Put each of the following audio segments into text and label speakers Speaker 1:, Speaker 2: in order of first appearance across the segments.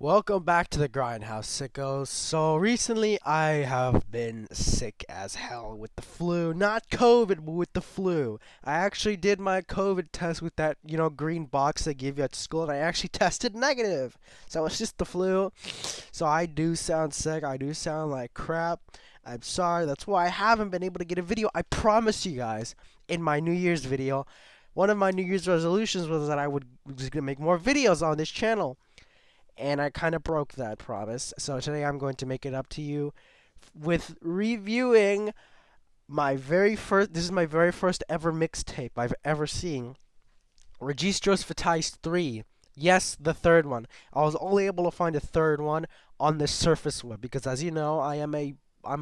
Speaker 1: Welcome back to the Grindhouse, sickos. So recently I have been sick as hell with the flu. Not COVID, but with the flu. I actually did my COVID test with that, green box they give you at school, and I actually tested negative. So it's just the flu. So I do sound sick. I do sound like crap. I'm sorry. That's why I haven't been able to get a video. I promised you guys in my New Year's video. One of my New Year's resolutions was that I was gonna make more videos on this channel, and I kind of broke that promise. So today I'm going to make it up to you with reviewing my very first. This is my very first ever mixtape I've ever seen. Registros Fatais 3. Yes, the third one. I was only able to find a third one on the surface web because, as you know, I'm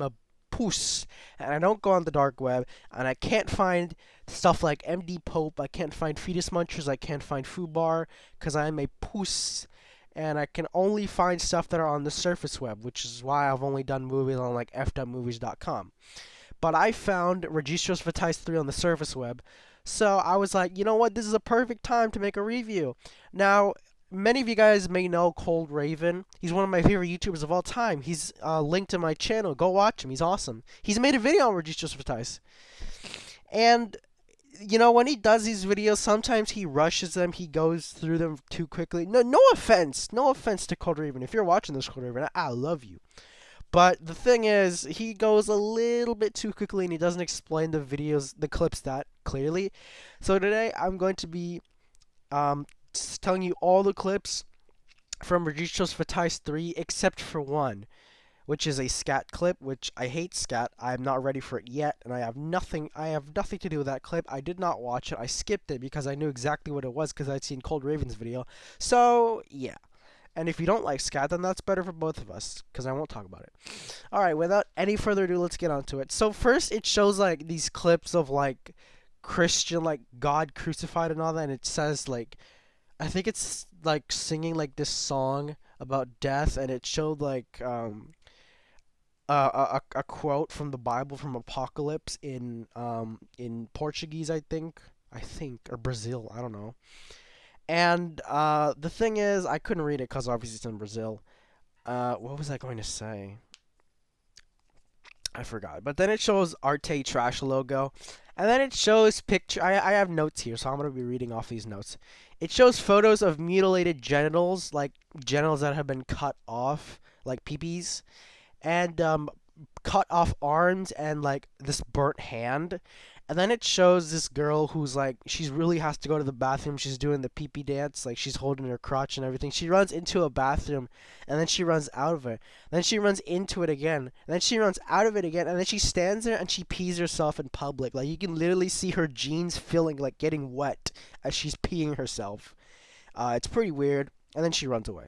Speaker 1: a puss, and I don't go on the dark web, and I can't find stuff like MD Pope. I can't find Fetus Munchers. I can't find Fubar because I'm a puss, and I can only find stuff that are on the surface web, which is why I've only done movies on like f.movies.com. But I found Registros Fatais 3 on the surface web, so I was like, you know what, this is a perfect time to make a review. Now, many of you guys may know Cold Raven. He's one of my favorite YouTubers of all time. He's linked to my channel. Go watch him. He's awesome. He's made a video on Registros Fatais. And when he does these videos, sometimes he rushes them. He goes through them too quickly. No offense. No offense to Cold Raven. If you're watching this, Cold Raven, I love you. But the thing is, he goes a little bit too quickly and he doesn't explain the clips that clearly. So today I'm going to be telling you all the clips from Registros Fatais 3 except for one, which is a scat clip, which I hate scat. I'm not ready for it yet, and I have nothing to do with that clip. I did not watch it. I skipped it because I knew exactly what it was because I'd seen Cold Raven's video. So, yeah. And if you don't like scat, then that's better for both of us because I won't talk about it. All right, without any further ado, let's get onto it. So first, it shows like these clips of like Christian, like God crucified and all that, and it says like, I think it's like singing like this song about death, and it showed like a quote from the Bible from Apocalypse in Portuguese, I think, or Brazil, I don't know. And the thing is, I couldn't read it because obviously it's in Brazil. What was I going to say? I forgot. But then it shows Arte Trash logo, and then it shows picture. I have notes here, so I'm gonna be reading off these notes. It shows photos of mutilated genitals, like genitals that have been cut off, like peepees, and cut off arms and like this burnt hand. And then it shows this girl who's like, she really has to go to the bathroom. She's doing the pee pee dance, like she's holding her crotch and everything. She runs into a bathroom, and then she runs out of it. Then she runs into it again, and then she runs out of it again, and then she stands there and she pees herself in public. Like you can literally see her jeans filling, like getting wet as she's peeing herself. It's pretty weird. And then she runs away.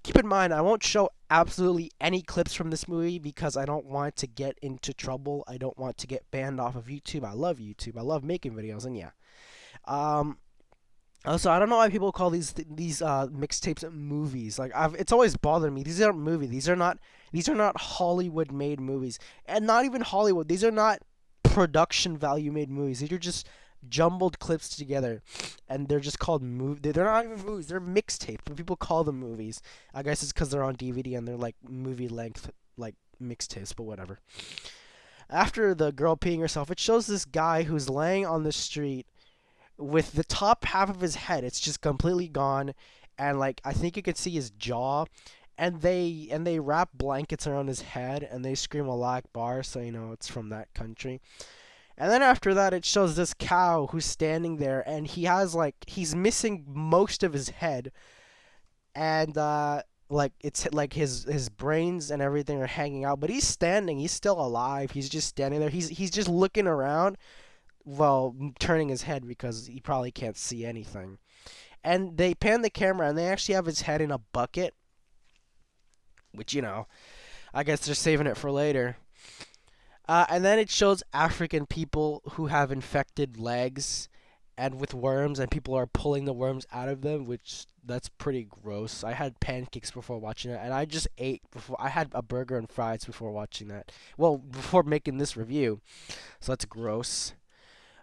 Speaker 1: Keep in mind, I won't show absolutely any clips from this movie because I don't want to get into trouble. I don't want to get banned off of YouTube. I love YouTube. I love making videos, and yeah. Um, Also, I don't know why people call these mixtapes movies. Like, it's always bothered me. These aren't movies. These are not Hollywood made movies, and not even Hollywood. These are not production value made movies. These are just jumbled clips together, and they're just called They're not even movies. They're mixtapes, but people call them movies. I guess it's because they're on DVD and they're like movie length, like mixtapes. But whatever. After the girl peeing herself, it shows this guy who's laying on the street with the top half of his head. It's just completely gone, and like I think you could see his jaw. And they wrap blankets around his head and they scream Allah Akbar, so you know it's from that country. And then after that, it shows this cow who's standing there, and he's missing most of his head, and like it's like his brains and everything are hanging out, but he's standing. He's still alive. He's just standing there. He's just looking around, well, turning his head because he probably can't see anything. And they pan the camera, and they actually have his head in a bucket, which I guess they're saving it for later. And then it shows African people who have infected legs and with worms, and people are pulling the worms out of them, which that's pretty gross. I had pancakes before watching that, and I just ate before. I had a burger and fries before watching that. Well, before making this review, so that's gross.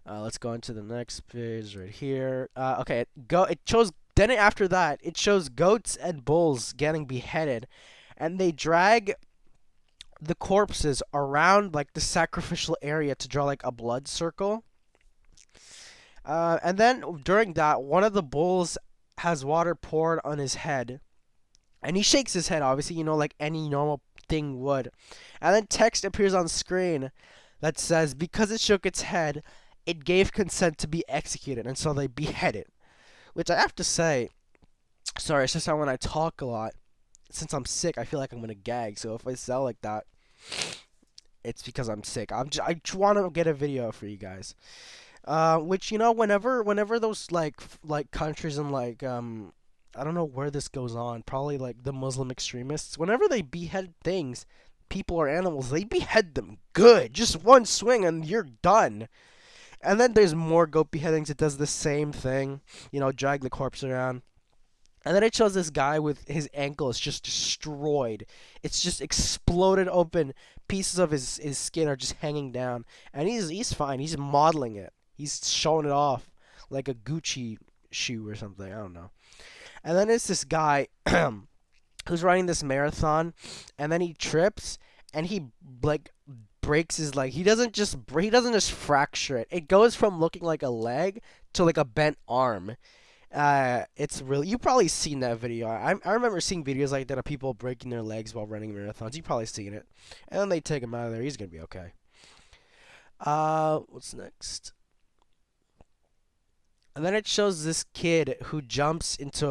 Speaker 1: Let's go into the next page right here. Okay, it shows Then after that, it shows goats and bulls getting beheaded, and they drag the corpses around like the sacrificial area to draw like a blood circle. And then during that, one of the bulls has water poured on his head, and he shakes his head, obviously, like any normal thing would. And then text appears on screen that says, because it shook its head, it gave consent to be executed, and so they behead it. Which I have to say, sorry, it's just how when I talk a lot, since I'm sick, I feel like I'm gonna gag. So if I sound like that, it's because I'm sick. I want to get a video for you guys. Which whenever those like countries and I don't know where this goes on. Probably like the Muslim extremists. Whenever they behead things, people or animals, they behead them good. Just one swing and you're done. And then there's more goat beheadings. It does the same thing. Drag the corpse around. And then it shows this guy with his ankle is just destroyed. It's just exploded open. Pieces of his skin are just hanging down. And he's fine. He's modeling it. He's showing it off like a Gucci shoe or something. I don't know. And then it's this guy who's running this marathon, and then he trips, and he like breaks his leg. He doesn't just fracture it. It goes from looking like a leg to like a bent arm. It's really, you've probably seen that video. I remember seeing videos like that of people breaking their legs while running marathons. You've probably seen it. And then they take him out of there. He's gonna be okay. What's next? And then it shows this kid who jumps into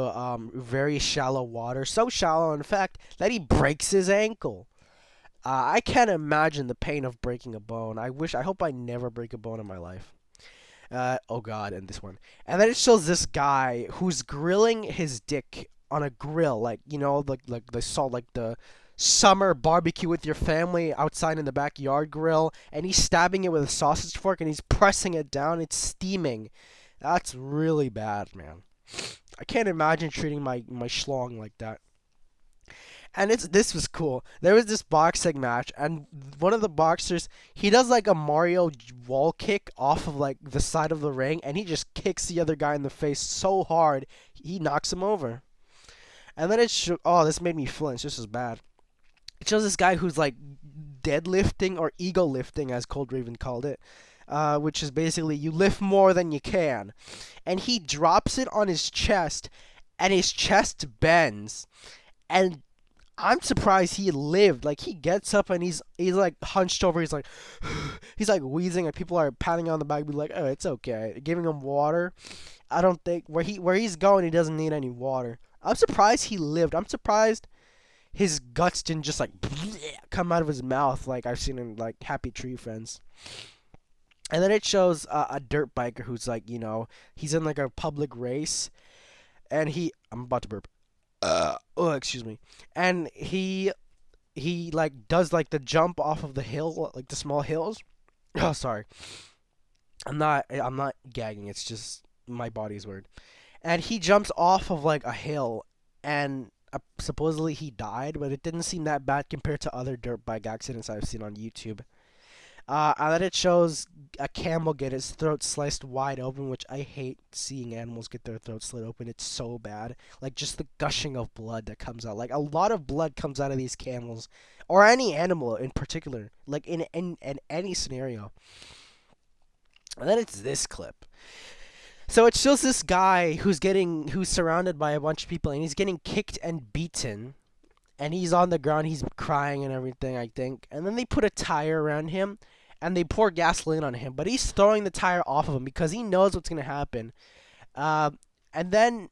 Speaker 1: very shallow water, so shallow in fact that he breaks his ankle. I can't imagine the pain of breaking a bone. I hope I never break a bone in my life. Oh god, and this one. And then it shows this guy who's grilling his dick on a grill, like like the salt, like the summer barbecue with your family outside in the backyard grill, and he's stabbing it with a sausage fork and he's pressing it down. It's steaming. That's really bad, man. I can't imagine treating my schlong like that. And this was cool. There was this boxing match, and one of the boxers, he does like a Mario wall kick off of like the side of the ring, and he just kicks the other guy in the face so hard he knocks him over. And then this made me flinch. This is bad. It shows this guy who's like deadlifting or ego lifting, as Cold Raven called it, which is basically you lift more than you can, and he drops it on his chest, and his chest bends, and I'm surprised he lived. Like he gets up and he's like hunched over. He's like he's like wheezing, and people are patting on the back, be like, "Oh, it's okay," giving him water. I don't think where he's going, he doesn't need any water. I'm surprised he lived. I'm surprised his guts didn't just like come out of his mouth like I've seen in like Happy Tree Friends. And then it shows a dirt biker who's like, he's in like a public race, and I'm about to burp. Oh, excuse me. And he like does like the jump off of the hill, like the small hills. Oh, sorry. I'm not gagging. It's just my body's weird. And he jumps off of like a hill, and supposedly he died, but it didn't seem that bad compared to other dirt bike accidents I've seen on YouTube. And then it shows a camel get his throat sliced wide open, which I hate seeing animals get their throats slit open. It's so bad. Like, just the gushing of blood that comes out. Like, a lot of blood comes out of these camels, or any animal in particular, like, in any scenario. And then it's this clip. So it shows this guy who's surrounded by a bunch of people, and he's getting kicked and beaten. And he's on the ground, he's crying and everything, I think. And then they put a tire around him, and they pour gasoline on him. But he's throwing the tire off of him because he knows what's going to happen. And then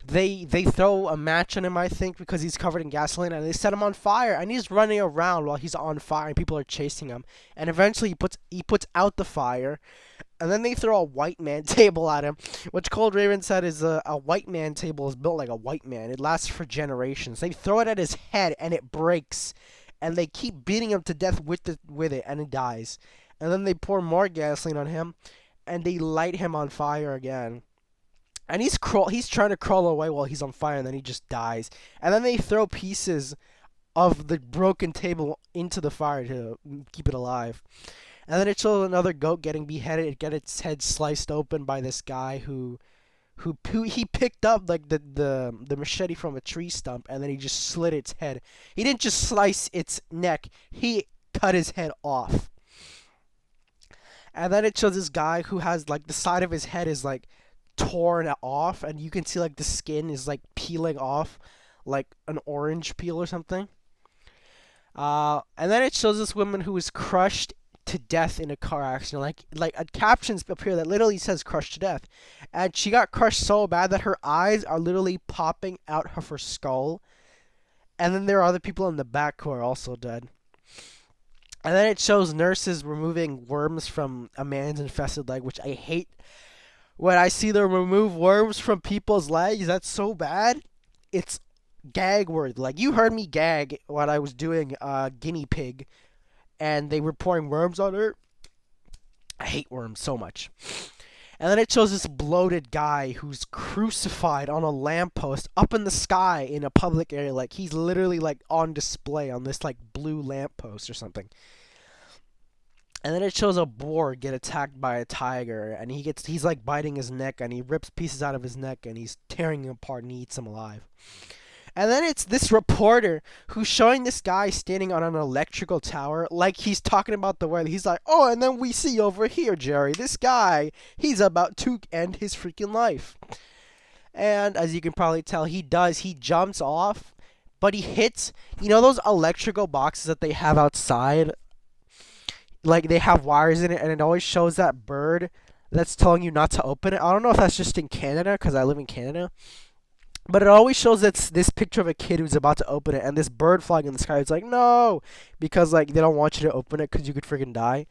Speaker 1: they throw a match on him, I think, because he's covered in gasoline. And they set him on fire. And he's running around while he's on fire, and people are chasing him. And eventually he puts out the fire. And then they throw a white man table at him, which Cold Raven said is a white man table is built like a white man. It lasts for generations. They throw it at his head, and it breaks. And they keep beating him to death with it, and he dies. And then they pour more gasoline on him, and they light him on fire again. And he's trying to crawl away while he's on fire, and then he just dies. And then they throw pieces of the broken table into the fire to keep it alive. And then it shows another goat getting beheaded. It gets its head sliced open by this guy who who he picked up like the machete from a tree stump, and then he just slit its head. He didn't just slice its neck, he cut his head off. And then it shows this guy who has like the side of his head is like torn off, and you can see like the skin is like peeling off like an orange peel or something. And then it shows this woman who was crushed to death in a car accident. Like captions appear that literally says crushed to death, and she got crushed so bad that her eyes are literally popping out of her skull. And then there are other people in the back who are also dead. And then it shows nurses removing worms from a man's infested leg, which I hate. When I see them remove worms from people's legs, that's so bad. It's gag word. Like, you heard me gag when I was doing guinea pig, and they were pouring worms on her. I hate worms so much. And then it shows this bloated guy who's crucified on a lamppost up in the sky in a public area. Like, he's literally like on display on this like blue lamppost or something. And then it shows a boar get attacked by a tiger, and he's like biting his neck, and he rips pieces out of his neck, and he's tearing him apart, and he eats him alive. And then it's this reporter who's showing this guy standing on an electrical tower, like he's talking about the weather. He's like, oh, and then we see over here, Jerry, this guy, he's about to end his freaking life. And as you can probably tell, he does. He jumps off, but he hits, those electrical boxes that they have outside? Like, they have wires in it, and it always shows that bird that's telling you not to open it. I don't know if that's just in Canada, because I live in Canada. But it always shows this picture of a kid who's about to open it, and this bird flying in the sky. It's like, no, because like they don't want you to open it because you could freaking die.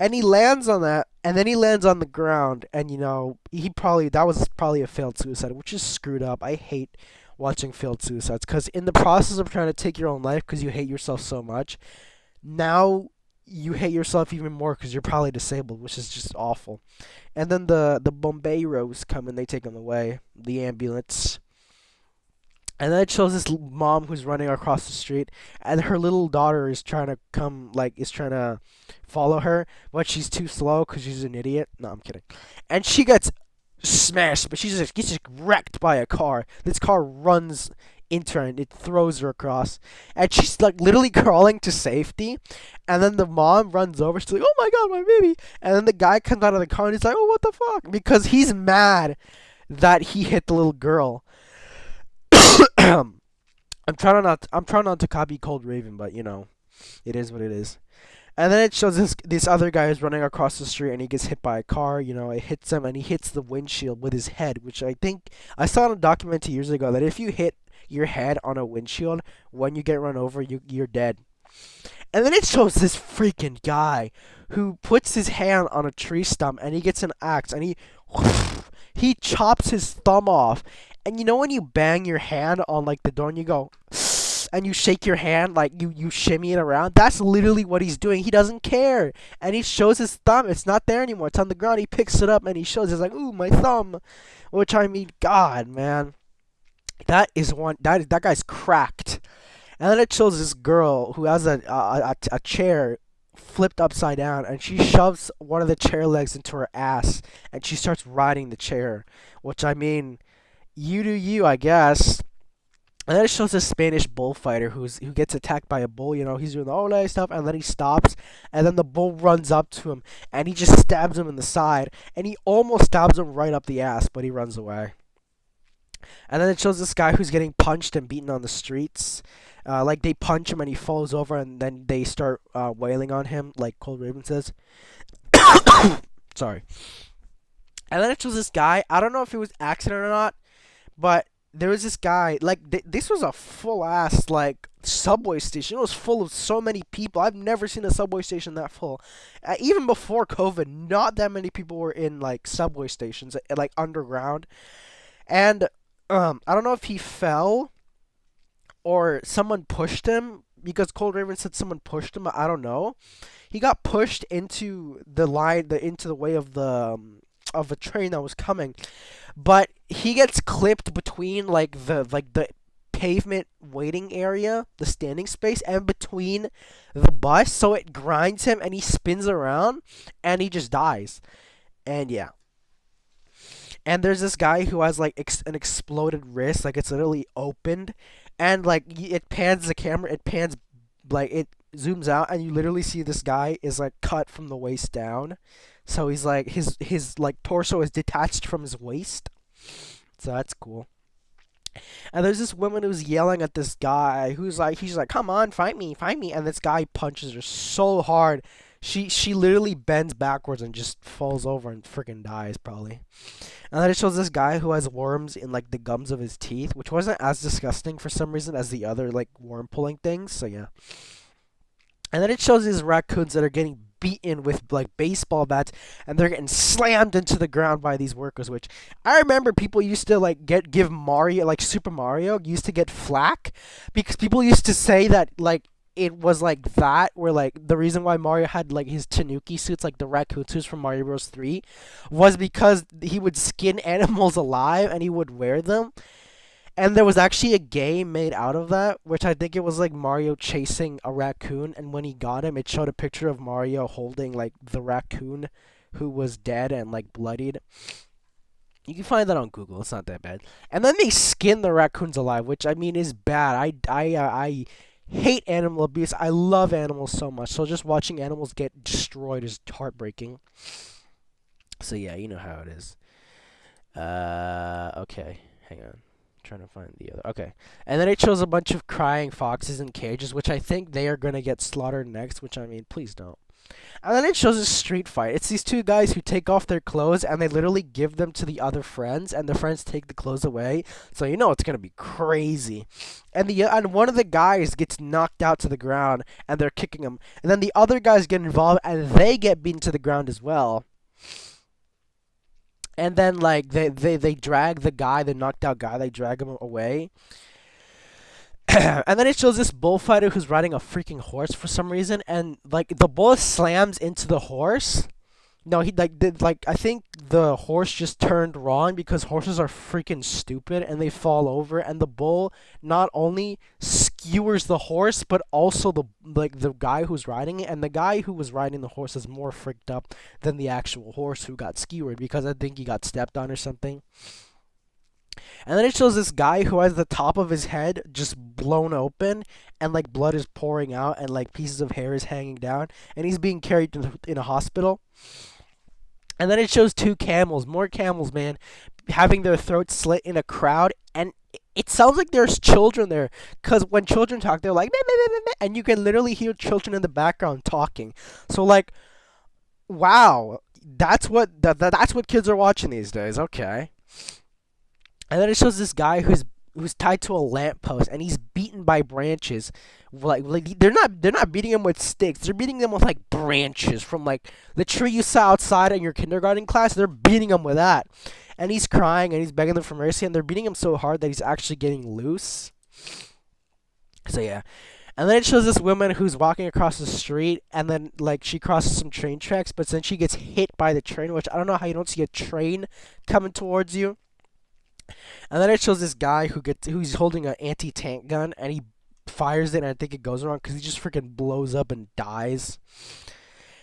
Speaker 1: And he lands on that, and then he lands on the ground, and that was probably a failed suicide, which is screwed up. I hate watching failed suicides because in the process of trying to take your own life because you hate yourself so much, now you hate yourself even more because you're probably disabled, which is just awful. And then the bomberos come and they take him away, the ambulance. And then it shows this mom who's running across the street, and her little daughter is trying to is trying to follow her, but she's too slow because she's an idiot. No, I'm kidding. And she gets smashed, but she just gets wrecked by a car. This car runs into her, and it throws her across. And she's like literally crawling to safety, and then the mom runs over. She's like, oh my god, my baby. And then the guy comes out of the car, and he's like, oh, what the fuck? Because he's mad that he hit the little girl. I'm trying not to copy Cold Raven, but it is what it is. And then it shows this other guy is running across the street, and he gets hit by a car. It hits him, and he hits the windshield with his head, which I think I saw in a documentary years ago that if you hit your head on a windshield when you get run over, you're dead. And then it shows this freaking guy who puts his hand on a tree stump, and he gets an axe, and he chops his thumb off. And when you bang your hand on like the door and you go and you shake your hand like you shimmy it around, that's literally what he's doing. He doesn't care. And he shows his thumb. It's not there anymore. It's on the ground. He picks it up and he shows. It's like, ooh, my thumb. Which, I mean, God, man, that guy's cracked. And then it shows this girl who has a chair flipped upside down, and she shoves one of the chair legs into her ass, and she starts riding the chair. Which, I mean, you do you, I guess. And then it shows a Spanish bullfighter who gets attacked by a bull. He's doing all that stuff, and then he stops, and then the bull runs up to him, and he just stabs him in the side, and he almost stabs him right up the ass, but he runs away. And then it shows this guy who's getting punched and beaten on the streets. Like, they punch him, and he falls over, and then they start wailing on him, like Cold Raven says. Sorry. And then it shows this guy. I don't know if it was accident or not, but there was this guy, like, this was a full-ass, like, subway station. It was full of so many people. I've never seen a subway station that full. Even before COVID, not that many people were in, like, subway stations, like, underground. And, I don't know if he fell or someone pushed him, because Cold Raven said someone pushed him. I don't know. He got pushed into the line, into the way of a train that was coming, but he gets clipped between the pavement waiting area, the standing space, and between the bus, so it grinds him and he spins around and he just dies. And yeah. And there's this guy who has like an exploded wrist, like it's literally opened, and like it pans the camera, it pans like it zooms out, and you literally see this guy is like cut from the waist down, so he's like his like torso is detached from his waist, so that's cool. And there's this woman who's yelling at this guy who's like, he's like, "Come on, fight me!" And this guy punches her so hard, she literally bends backwards and just falls over and freaking dies probably. And then it shows this guy who has worms in like the gums of his teeth, which wasn't as disgusting for some reason as the other like worm pulling things. So yeah. And then it shows these raccoons that are getting beaten with like baseball bats, and they're getting slammed into the ground by these workers, which I remember people used to like give Mario, like Super Mario used to get flack because people used to say that like it was like that where like the reason why Mario had like his Tanuki suits, like the raccoon suits from Mario Bros 3, was because he would skin animals alive and he would wear them. And there was actually a game made out of that, which I think it was like Mario chasing a raccoon, and when he got him, it showed a picture of Mario holding like the raccoon who was dead and like bloodied. You can find that on Google. It's not that bad. And then they skin the raccoons alive, which I mean is bad. I hate animal abuse. I love animals so much. So just watching animals get destroyed is heartbreaking. So yeah, you know how it is. Okay, hang on. Trying to find the other. Okay. And then it shows a bunch of crying foxes in cages, which I think they are going to get slaughtered next, which I mean, please don't. And then it shows a street fight. It's these two guys who take off their clothes and they literally give them to the other friends, and the friends take the clothes away. So you know it's going to be crazy. And one of the guys gets knocked out to the ground and they're kicking him. And then the other guys get involved and they get beaten to the ground as well. And then like they drag the guy, the knocked out guy, they drag him away. And then it shows this bullfighter who's riding a freaking horse for some reason, and like the bull slams into the horse. No, he like did like I think the horse just turned wrong because horses are freaking stupid and they fall over, and the bull not only skewers the horse but also the guy who's riding it, and the guy who was riding the horse is more freaked up than the actual horse who got skewered because I think he got stepped on or something. And then it shows this guy who has the top of his head just blown open, and like blood is pouring out, and like pieces of hair is hanging down, and he's being carried in a hospital. And then it shows two camels, more camels, man, having their throats slit in a crowd, and it sounds like there's children there, cause when children talk, they're like, meh, meh, meh, meh, meh, and you can literally hear children in the background talking. So like, wow, that's what kids are watching these days. Okay. And then it shows this guy who's tied to a lamppost and he's beaten by branches. Like they're not beating him with sticks. They're beating them with like branches from like the tree you saw outside in your kindergarten class. They're beating him with that. And he's crying and he's begging them for mercy, and they're beating him so hard that he's actually getting loose. So yeah. And then it shows this woman who's walking across the street, and then like she crosses some train tracks, but then she gets hit by the train, which I don't know how you don't see a train coming towards you. And then it shows this guy who's holding an anti-tank gun, and he fires it, and I think it goes wrong because he just freaking blows up and dies.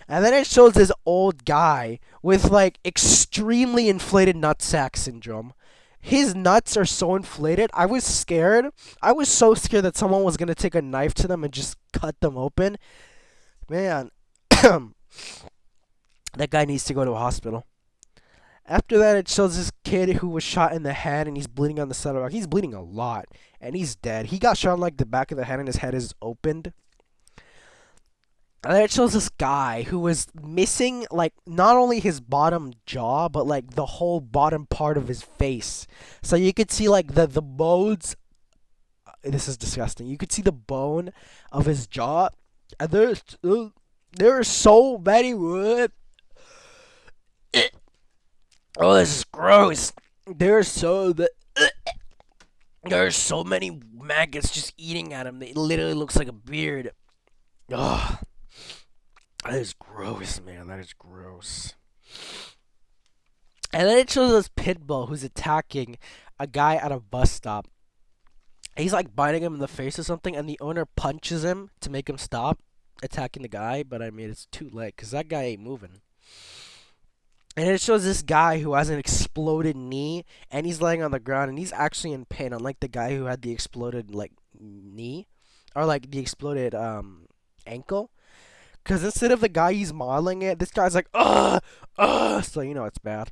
Speaker 1: And then it shows this old guy with like extremely inflated nutsack syndrome. His nuts are so inflated. I was scared. I was so scared that someone was gonna take a knife to them and just cut them open. Man, that guy needs to go to a hospital. After that, it shows this kid who was shot in the head and he's bleeding on the sidewalk. He's bleeding a lot and he's dead. He got shot in like the back of the head and his head is opened. And then it shows this guy who was missing like not only his bottom jaw but like the whole bottom part of his face. So you could see like the bones. This is disgusting. You could see the bone of his jaw. And there are so many. Oh, this is gross. There's so many maggots just eating at him. It literally looks like a beard. Ugh. That is gross, man. That is gross. And then it shows this pit bull who's attacking a guy at a bus stop. He's like biting him in the face or something, and the owner punches him to make him stop attacking the guy. But I mean, it's too late because that guy ain't moving. And it shows this guy who has an exploded knee, and he's laying on the ground, and he's actually in pain, unlike the guy who had the exploded like knee, or like the exploded ankle. Because instead of the guy he's modeling it, this guy's like, so you know it's bad.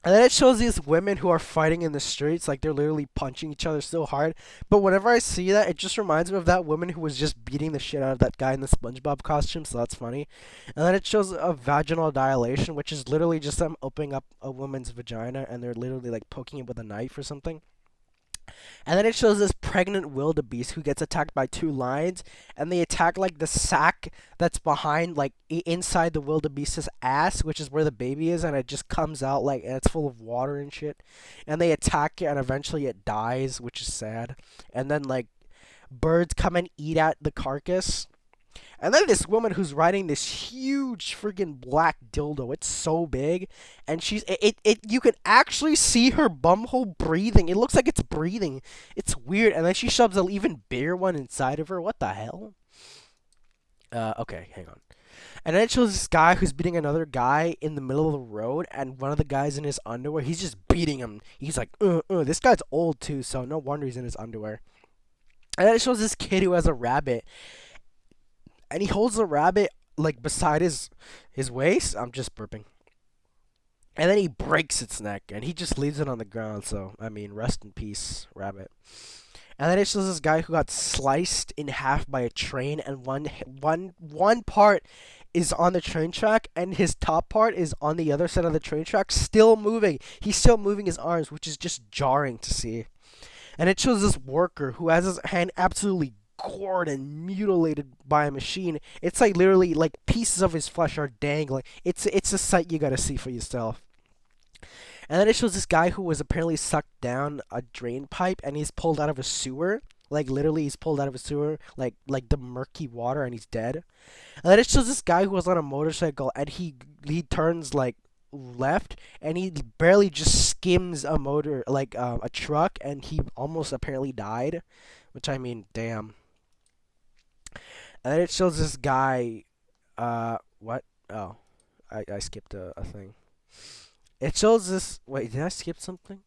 Speaker 1: And then it shows these women who are fighting in the streets, like they're literally punching each other so hard. But whenever I see that, it just reminds me of that woman who was just beating the shit out of that guy in the SpongeBob costume, so that's funny. And then it shows a vaginal dilation, which is literally just them opening up a woman's vagina and they're literally like poking it with a knife or something. And then it shows this pregnant wildebeest who gets attacked by two lions, and they attack like the sack that's behind, like inside the wildebeest's ass, which is where the baby is, and it just comes out like and it's full of water and shit. And they attack it, and eventually it dies, which is sad. And then like birds come and eat at the carcass, and then this woman who's riding this huge freaking black dildo. It's so big, and you can actually see her bumhole breathing. It looks like it's breathing. It's weird. And then she shoves an even bigger one inside of her. What the hell? Okay, hang on. And then it shows this guy who's beating another guy in the middle of the road, and one of the guys in his underwear, he's just beating him. He's like, This guy's old too, so no wonder he's in his underwear. And then it shows this kid who has a rabbit, and he holds the rabbit like beside his waist. I'm just burping. And then he breaks its neck, and he just leaves it on the ground. So I mean, rest in peace, rabbit. And then it shows this guy who got sliced in half by a train, and one part is on the train track, and his top part is on the other side of the train track, still moving. He's still moving his arms, which is just jarring to see. And it shows this worker who has his hand absolutely gored and mutilated by a machine. It's like literally like pieces of his flesh are dangling. It's a sight you gotta see for yourself. And then it shows this guy who was apparently sucked down a drain pipe and he's pulled out of a sewer. Like literally, he's pulled out of a sewer, like the murky water, and he's dead. And then it shows this guy who was on a motorcycle and he turns like left and he barely just skims a motor like a truck, and he almost apparently died, which I mean, damn. And then it shows this guy. What? Oh, I skipped a thing. It shows this. Wait, did I skip something?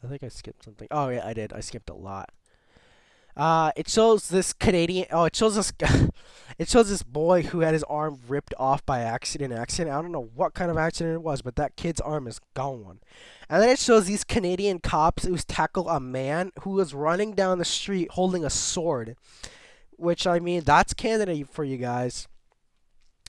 Speaker 1: I think I skipped something. Oh yeah, I did. I skipped a lot. It shows this Canadian. Oh, it shows this. It shows this boy who had his arm ripped off by accident. Accident. I don't know what kind of accident it was, but that kid's arm is gone. And then it shows these Canadian cops who tackle a man who was running down the street holding a sword. Which I mean, that's Canada for you guys.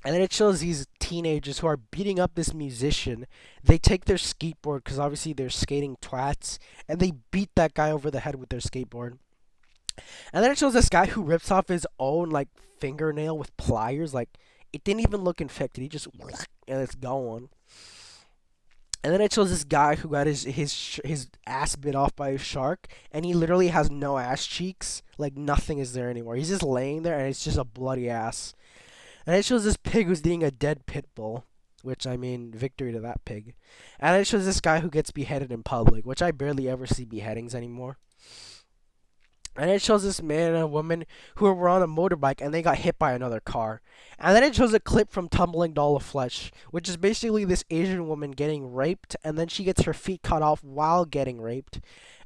Speaker 1: And then it shows these teenagers who are beating up this musician. They take their skateboard because obviously they're skating twats, and they beat that guy over the head with their skateboard. And then it shows this guy who rips off his own like fingernail with pliers. Like it didn't even look infected. He just and it's gone. And then it shows this guy who got his ass bit off by a shark, and he literally has no ass cheeks. Like nothing is there anymore. He's just laying there, and it's just a bloody ass. And it shows this pig who's eating a dead pit bull, which I mean, victory to that pig. And it shows this guy who gets beheaded in public, which I barely ever see beheadings anymore. And it shows this man and a woman who were on a motorbike and they got hit by another car. And then it shows a clip from Tumbling Doll of Flesh, which is basically this Asian woman getting raped, and then she gets her feet cut off while getting raped.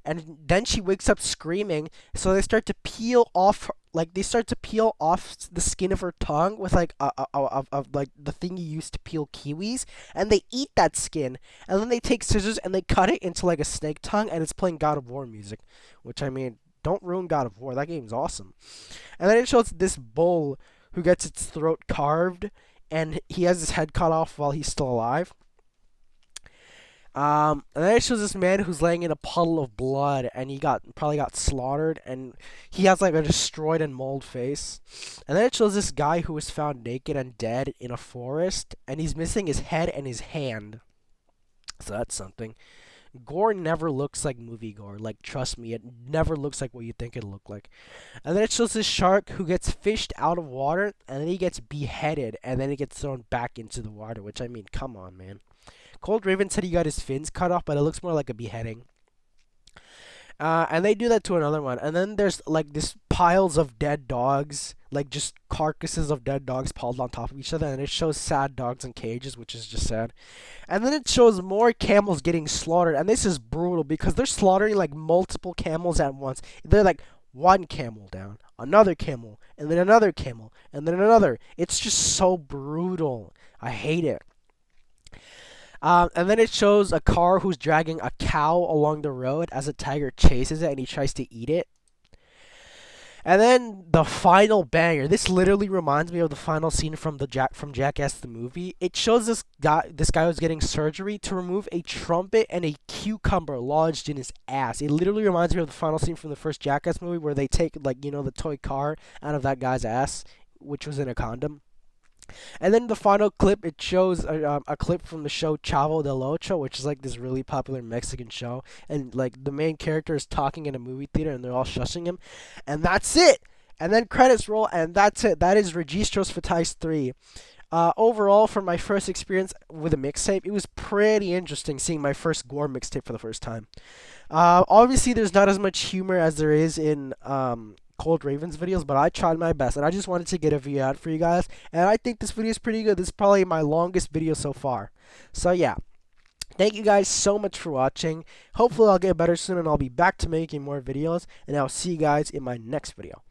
Speaker 1: And then she wakes up screaming, so they start to peel off like they start to peel off the skin of her tongue with like like the thing you use to peel kiwis, and they eat that skin, and then they take scissors and they cut it into like a snake tongue, and it's playing God of War music, which I mean, don't ruin God of War. That game's awesome. And then it shows this bull who gets its throat carved, and he has his head cut off while he's still alive. And then it shows this man who's laying in a puddle of blood, and he probably got slaughtered, and he has like a destroyed and mauled face. And then it shows this guy who was found naked and dead in a forest, and he's missing his head and his hand. So that's something. Gore never looks like movie gore. Like, trust me, it never looks like what you think it'll look like. And then it shows this shark who gets fished out of water, and then he gets beheaded, and then he gets thrown back into the water, which, I mean, come on, man. Cold Raven said he got his fins cut off, but it looks more like a beheading. And they do that to another one. And then there's, like, this piles of dead dogs, like just carcasses of dead dogs piled on top of each other, and it shows sad dogs in cages, which is just sad. And then it shows more camels getting slaughtered, and this is brutal because they're slaughtering like multiple camels at once. They're like one camel down, another camel, and then another camel, and then another. It's just so brutal. I hate it. And then it shows a car who's dragging a cow along the road as a tiger chases it and he tries to eat it. And then the final banger. This literally reminds me of the final scene from from Jackass the movie. It shows this guy was getting surgery to remove a trumpet and a cucumber lodged in his ass. It literally reminds me of the final scene from the first Jackass movie where they take like the toy car out of that guy's ass, which was in a condom. And then the final clip, it shows a clip from the show Chavo del Ocho, which is like this really popular Mexican show. And like the main character is talking in a movie theater and they're all shushing him. And that's it. And then credits roll, and that's it. That is Registros Fatais 3. Overall, for my first experience with a mixtape, it was pretty interesting seeing my first gore mixtape for the first time. Obviously, there's not as much humor as there is in Cold Ravens videos, but I tried my best, and I just wanted to get a video out for you guys. And I think this video is pretty good. This is probably my longest video so far. So yeah, thank you guys so much for watching. Hopefully, I'll get better soon, and I'll be back to making more videos. And I'll see you guys in my next video.